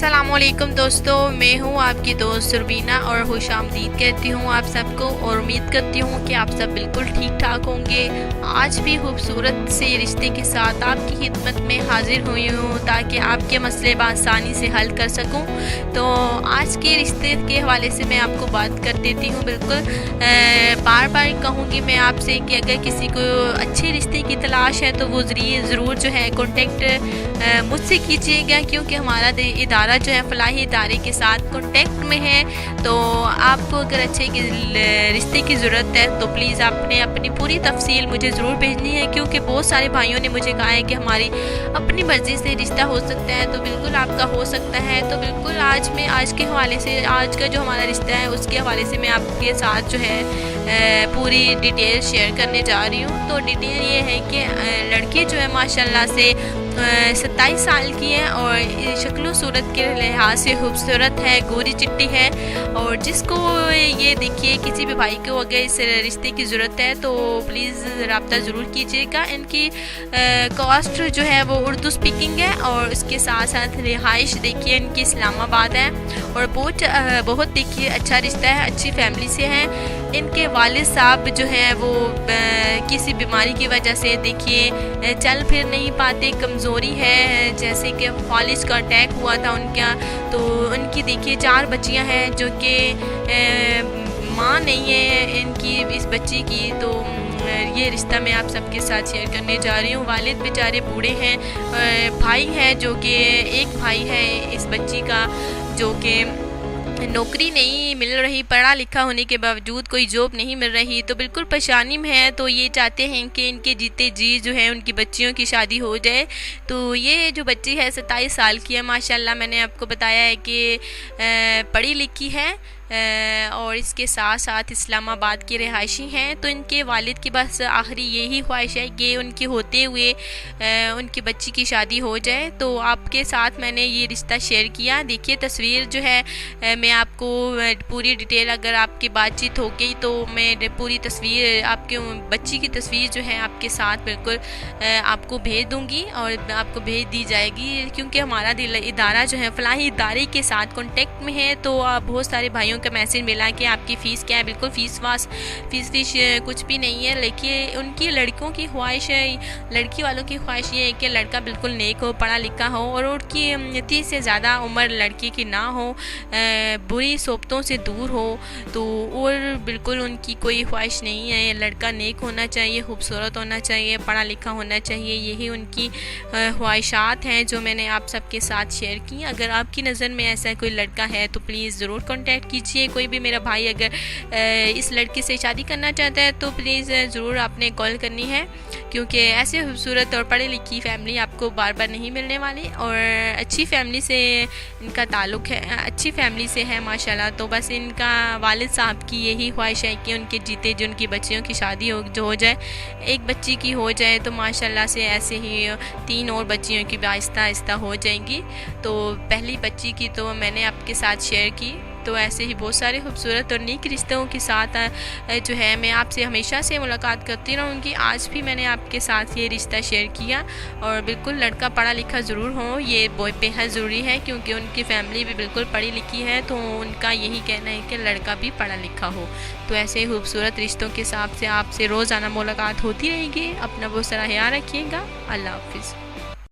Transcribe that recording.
अस्सलामुअलैकुम दोस्तों, मैं हूं आपकी दोस्त रुबीना और खुशामदीद कहती हूं आप सबको और उम्मीद करती हूं कि आप सब बिल्कुल ठीक ठाक होंगे। आज भी खूबसूरत से रिश्ते के साथ आपकी खिदमत में हाजिर हुई हूं ताकि आपके मसले आसानी से हल कर सकूं। तो आज के रिश्ते के हवाले से मैं आपको बात कर देती हूँ। बिल्कुल बार बार कहूँगी मैं आपसे कि अगर किसी को अच्छे रिश्ते की तलाश है तो वो ज़रूर जो है कॉन्टेक्ट मुझसे कीजिएगा, क्योंकि हमारा इदारा जो है फलाही इदारे के साथ कॉन्टेक्ट में है। तो आपको अगर अच्छे रिश्ते की ज़रूरत है तो प्लीज़ आपने अपनी पूरी तफसील मुझे ज़रूर भेजनी है, क्योंकि बहुत सारे भाइयों ने मुझे कहा है कि हमारी अपनी मर्ज़ी से रिश्ता हो सकता है। तो बिल्कुल आपका हो सकता है। तो बिल्कुल आज के हवाले से, आज का जो हमारा रिश्ता है उसके हवाले से मैं आपके साथ जो है पूरी डिटेल शेयर करने जा रही हूँ। तो डिटेल ये है कि लड़की जो है माशाल्लाह से 27 साल की है और शक्ल सूरत के लिहाज से खूबसूरत है, गोरी चिट्टी है। और जिसको ये देखिए किसी भी भाई को अगर इस रिश्ते की ज़रूरत है तो प्लीज़ रब्ता ज़रूर कीजिएगा। इनकी कास्ट जो है वो उर्दू स्पीकिंग है और इसके साथ साथ रिहाइश देखिए इनकी इस्लामाबाद है और बहुत देखिए अच्छा रिश्ता है, अच्छी फैमिली से है। इनके वालिद साहब जो हैं वो किसी बीमारी की वजह से देखिए चल फिर नहीं पाते, कमज़ोरी है, जैसे कि फालिज का अटैक हुआ था उनका। तो उनकी देखिए 4 बच्चियां हैं जो कि माँ नहीं है इनकी इस बच्ची की। तो ये रिश्ता मैं आप सबके साथ शेयर करने जा रही हूँ। वालिद बेचारे बूढ़े हैं, भाई है जो कि एक भाई है इस बच्ची का जो कि नौकरी नहीं मिल रही, पढ़ा लिखा होने के बावजूद कोई जॉब नहीं मिल रही, तो बिल्कुल परेशानी में है। तो ये चाहते हैं कि इनके जीते जी जो है उनकी बच्चियों की शादी हो जाए। तो ये जो बच्ची है 27 साल की है माशाल्लाह, मैंने आपको बताया है कि पढ़ी लिखी है और इसके साथ साथ इस्लामाबाद की रिहायशी हैं। तो इनके वालिद की बस आखिरी यही ख्वाहिश है कि उनके होते हुए उनकी बच्ची की शादी हो जाए। तो आपके साथ मैंने ये रिश्ता शेयर किया। देखिए तस्वीर जो है मैं आपको पूरी डिटेल, अगर आपकी बातचीत हो गई तो मैं पूरी तस्वीर आपके बच्ची की तस्वीर जो है आपके साथ बिल्कुल आपको भेज दूँगी और आपको भेज दी जाएगी, क्योंकि हमारा इदारा जो है फलाही इदारे के साथ कॉन्टेक्ट में है। तो बहुत सारे भाइयों का मैसेज मिला कि आपकी फ़ीस क्या है। बिल्कुल फीस कुछ भी नहीं है, लेकिन उनकी लड़कों की ख्वाहिश है, लड़की वालों की ख्वाहिश ये है कि लड़का बिल्कुल नेक हो, पढ़ा लिखा हो और उनकी 30 से ज़्यादा उम्र लड़की की ना हो, बुरी सोबतों से दूर हो। तो और बिल्कुल उनकी कोई ख्वाहिश नहीं है, लड़का नेक होना चाहिए, खूबसूरत होना चाहिए, पढ़ा लिखा होना चाहिए। यही उनकी ख्वाहिशात हैं जो मैंने आप सबके साथ शेयर की। अगर आपकी नज़र में ऐसा कोई लड़का है तो प्लीज़ ज़रूर कॉन्टैक्ट कीजिए। कोई भी मेरा भाई अगर इस लड़की से शादी करना चाहता है तो प्लीज़ ज़रूर आपने कॉल करनी है, क्योंकि ऐसे खूबसूरत और पढ़ी लिखी फैमिली आपको बार बार नहीं मिलने वाली और अच्छी फैमिली से इनका ताल्लुक़ है, अच्छी फैमिली से है माशाल्लाह। तो बस इनका वालिद साहब की यही ख्वाहिश है कि उनके जीते जो उनकी बच्चियों की शादी हो जाए, एक बच्ची की हो जाए तो माशाल्लाह से ऐसे ही 3 और बच्चियों की भी आहिस्ता आहिस्ता हो जाएंगी। तो पहली बच्ची की तो मैंने आपके साथ शेयर की। तो ऐसे ही बहुत सारे खूबसूरत और नेक रिश्तों के साथ जो है मैं आपसे हमेशा से मुलाकात करती रहूँगी। आज भी मैंने आपके साथ ये रिश्ता शेयर किया और बिल्कुल लड़का पढ़ा लिखा ज़रूर हो, ये बेहद ज़रूरी है, क्योंकि उनकी फैमिली भी बिल्कुल पढ़ी लिखी है। तो उनका यही कहना है कि लड़का भी पढ़ा लिखा हो। तो ऐसे खूबसूरत रिश्तों के हिसाब से आपसे रोज़ाना मुलाकात होती रहेगी। अपना बहुत सारा ख्याल रखिएगा। अल्लाह हाफिज़।